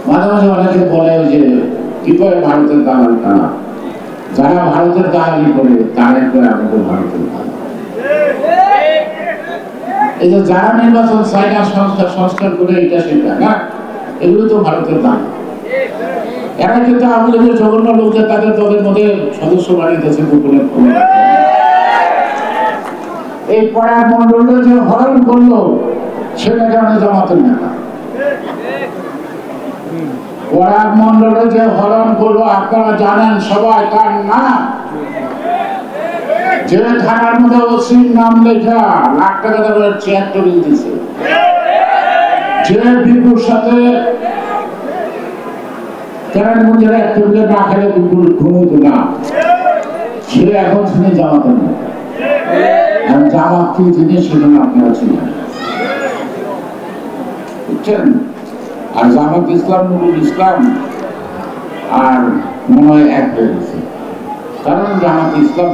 মাঝে মাঝে অনেকে বলে যে কি করে ভারতের দালাল কারা, যারা ভারতের দালালি করে তারাই করে আমাদের ভারতের দালাল। এই যে যারা নির্বাচন চায় না, সংস্কার করে এটা সেটা না, এগুলো তো ভারতের দালাল। এরা কিন্তু আওয়ামী লীগের জঘন্য লোকদের তাদের দলের মধ্যে সদস্য বানিয়েছে গোপনের খবর। এই পড়ার মন্ডলে যে হরণ করলো সেটা কারণে জামাতের নেতা। পড়ার মন্ডলে যে হরণ করলো আপনারা জানেন সবাই তার নাম। যে থানার মধ্যে ওসির নাম লেখা লাখ টাকা দেওয়ার চেয়ার টেবিল দিছে, যে বিপুর সাথে কেরানীগঞ্জের এক টেবিলে না খেলে বিপুর ঘুমোত না, সে এখন শুনে জামাতের নেতা। জামাত কি জিনিস সেটা আপনারা ছিলেন, বুঝছেন? আর জামাত ইসলাম, নুরুল ইসলাম আর মনে হয় এক হয়ে গেছে, কারণ জামাত ইসলাম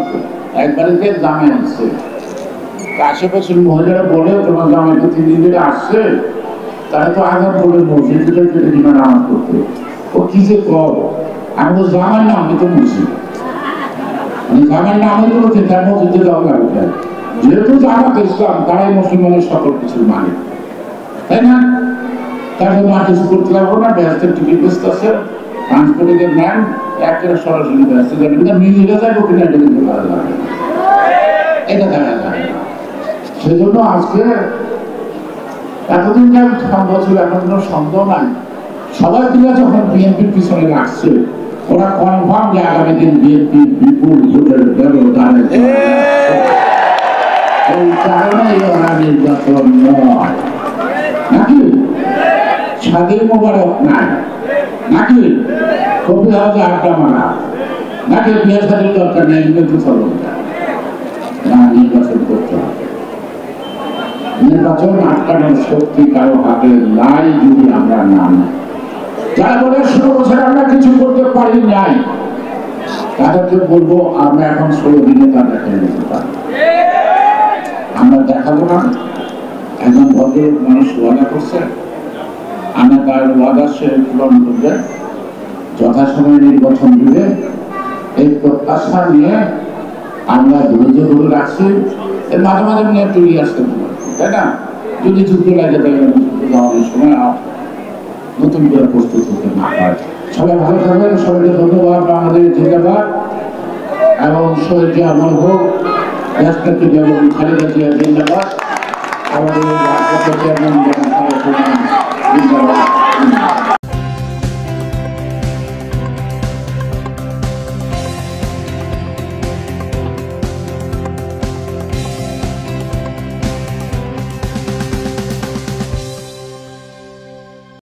একবারে যে জামে আসছে, আশেপাশের মহিলারা বলে তোমার জামাই তো 3 দিন ধরে আসছে, তারা তো আঘাত বলে মসজিদে কেটে কিনা নামাজ করতে। ও কি যে কর, আমি তো জামাই না, আমি তো বুঝি জামাই না, আমি তো বলছি তার মসজিদে যাওয়া লাগবে। যেহেতু জামাত ইসলাম তারাই মুসলমানের সকল কিছুর মালিক, তাই না? তার জন্য আর কিছু করতে লাগবো না, ব্যস্তের টিকিট ব্যস্ত আছে, ট্রান্সপোর্টের নেন, একেবারে সরাসরি ব্যস্ত যাবেন, নিজেরা যাবো কিনা এটা কিন্তু ভালো লাগে, এটা দেখা যায়। সেজন্য আজকে এতদিন যেমন সন্দেহ ছিল, এখন কোনো সন্দেহ নাই। সবাই দিলে যখন বিএনপির পিছনে লাগছে, ওরা কনফার্ম যে আগামী দিন বিএনপি বিপুল ভোটের ব্যবধানে, এই কারণে ওরা নির্বাচন নয় নাকি স্বাধীন মোবারক নাই, নাকি কবি হাজে আড্ডা মারা, নাকি বিয়ে শাদীর দরকার নেই, কিন্তু চলুন না, নির্বাচন করতে হবে। নির্বাচন আটকানোর শক্তি কারো হাতে নাই যদি আমরা না নিই। যারা বলে 16 বছর আমরা কিছু করতে পারি নাই, তাদেরকে বলবো আমরা এখন 16 দিনে তা দেখে নিতে পারি। আমরা দেখাবো না। একজন ভদ্রলোক মানুষ ওয়াদা করছে, আমরা তার ওয়াদা সে পূরণ করবে, যথাসময়ে নির্বাচন দিবে, এই প্রত্যাশা নিয়ে আমরা ধৈর্য ধরে রাখছি। এর মাঝে মাঝে নিয়ে চলে আসতে পারি, তাই না? যদি যুদ্ধ লাগে তাহলে যুদ্ধ যাওয়ার সময় নতুন করে প্রস্তুত হতে না হয়। সবাই ভালো থাকবেন, সবাইকে ধন্যবাদ, আমাদের জিন্দাবাদ। এবং শহীদ জিয়া অমর হোক, রাষ্ট্রপতি বেগম খালেদা জিয়া জিন্দাবাদ, আমাদের চেয়ারম্যান জিন্দাবাদ।